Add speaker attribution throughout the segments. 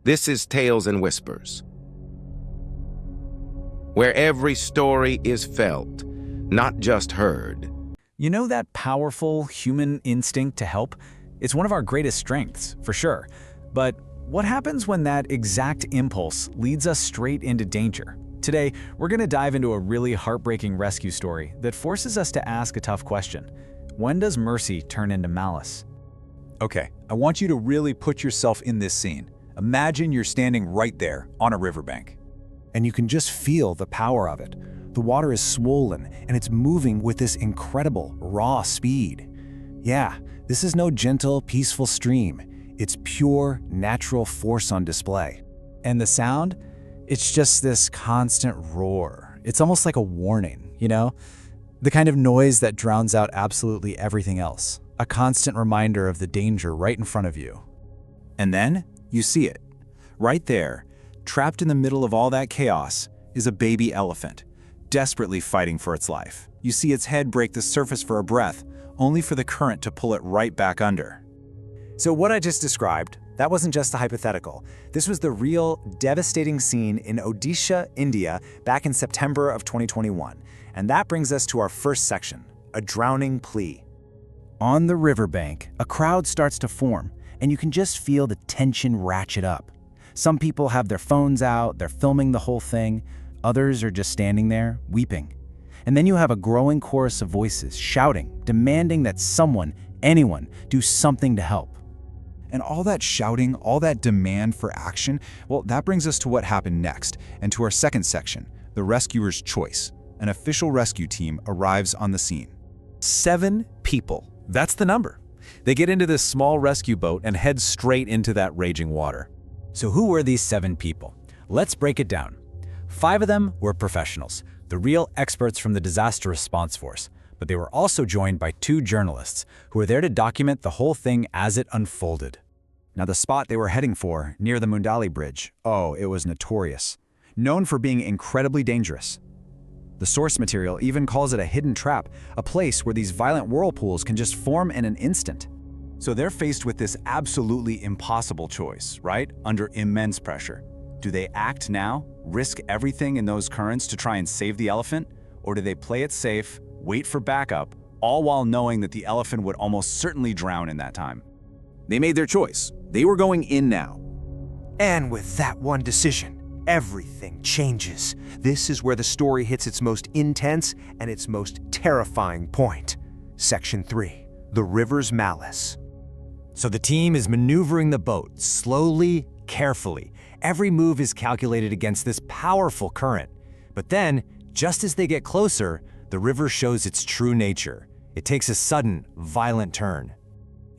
Speaker 1: This is Tales and Whispers, where every story is felt, not just heard.
Speaker 2: You know that powerful human instinct to help? It's one of our greatest strengths, for sure. But what happens when that exact impulse leads us straight into danger? Today, we're going to dive into a really heartbreaking rescue story that forces us to ask a tough question. When does mercy turn into malice?
Speaker 3: Okay, I want you to really put yourself in this scene. Imagine you're standing right there on a riverbank.
Speaker 4: And you can just feel the power of it. The water is swollen, and it's moving with this incredible, raw speed. Yeah, this is no gentle, peaceful stream. It's pure, natural force on display.
Speaker 2: And the sound? It's just this constant roar. It's almost like a warning, you know? The kind of noise that drowns out absolutely everything else. A constant reminder of the danger right in front of you.
Speaker 3: And then you see it. Right there, trapped in the middle of all that chaos, is a baby elephant, desperately fighting for its life. You see its head break the surface for a breath, only for the current to pull it right back under.
Speaker 4: So what I just described, that wasn't just a hypothetical. This was the real, devastating scene in Odisha, India, back in September of 2021. And that brings us to our first section, a drowning plea. On the riverbank, a crowd starts to form, and you can just feel the tension ratchet up. Some people have their phones out, they're filming the whole thing. Others are just standing there, weeping. And then you have a growing chorus of voices shouting, demanding that someone, anyone, do something to help.
Speaker 3: And all that shouting, all that demand for action, well, that brings us to what happened next, and to our second section, the rescuer's choice. An official rescue team arrives on the scene.
Speaker 5: 7 people. That's the number. They get into this small rescue boat and head straight into that raging water.
Speaker 2: So who were these 7 people? Let's break it down. 5 of them were professionals, the real experts from the disaster response force. But they were also joined by 2 journalists who were there to document the whole thing as it unfolded.
Speaker 4: Now the spot they were heading for, near the Mundali bridge, oh, it was notorious. Known for being incredibly dangerous. The source material even calls it a hidden trap, a place where these violent whirlpools can just form in an instant.
Speaker 3: So they're faced with this absolutely impossible choice, right? Under immense pressure. Do they act now, risk everything in those currents to try and save the elephant? Or do they play it safe, wait for backup, all while knowing that the elephant would almost certainly drown in that time?
Speaker 6: They made their choice. They were going in now.
Speaker 7: And with that one decision, everything changes. This is where the story hits its most intense and its most terrifying point. Section 3, the river's malice.
Speaker 4: So the team is maneuvering the boat, slowly, carefully. Every move is calculated against this powerful current. But then, just as they get closer, the river shows its true nature. It takes a sudden, violent turn.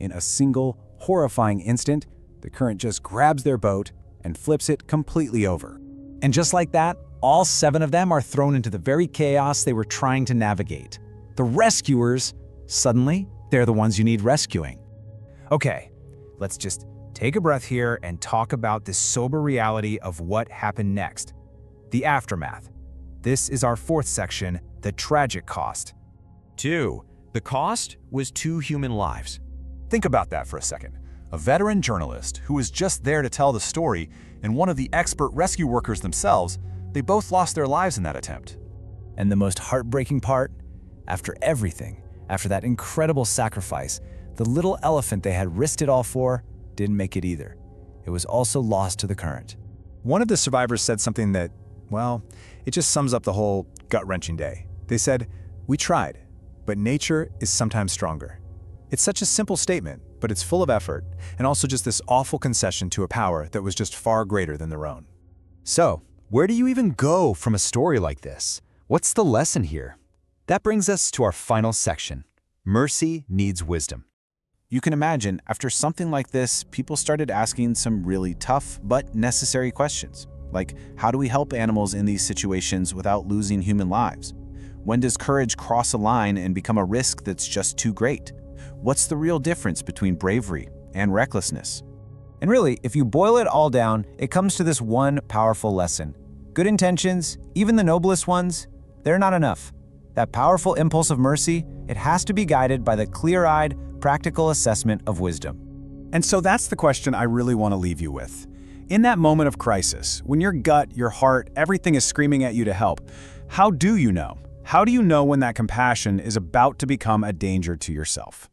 Speaker 4: In a single, horrifying instant, the current just grabs their boat and flips it completely over. And just like that, all 7 of them are thrown into the very chaos they were trying to navigate. The rescuers, suddenly, they're the ones you need rescuing. Okay, let's just take a breath here and talk about this sober reality of what happened next. The aftermath. This is our 4th section, the tragic cost.
Speaker 3: 2. The cost was 2 human lives. Think about that for a second. A veteran journalist who was just there to tell the story and one of the expert rescue workers themselves, they both lost their lives in that attempt.
Speaker 4: And the most heartbreaking part? After everything, after that incredible sacrifice, the little elephant they had risked it all for didn't make it either. It was also lost to the current.
Speaker 3: One of the survivors said something that, well, it just sums up the whole gut-wrenching day. They said, "We tried, but nature is sometimes stronger." It's such a simple statement, but it's full of effort, and also just this awful concession to a power that was just far greater than their own.
Speaker 4: So, where do you even go from a story like this? What's the lesson here? That brings us to our final section. Mercy needs wisdom. You can imagine, after something like this, people started asking some really tough but necessary questions. Like, how do we help animals in these situations without losing human lives? When does courage cross a line and become a risk that's just too great? What's the real difference between bravery and recklessness? And really, if you boil it all down, it comes to this one powerful lesson. Good intentions, even the noblest ones, they're not enough. That powerful impulse of mercy, it has to be guided by the clear-eyed, practical assessment of wisdom.
Speaker 3: And so that's the question I really want to leave you with.
Speaker 2: In that moment of crisis, when your gut, your heart, everything is screaming at you to help, how do you know? How do you know when that compassion is about to become a danger to yourself?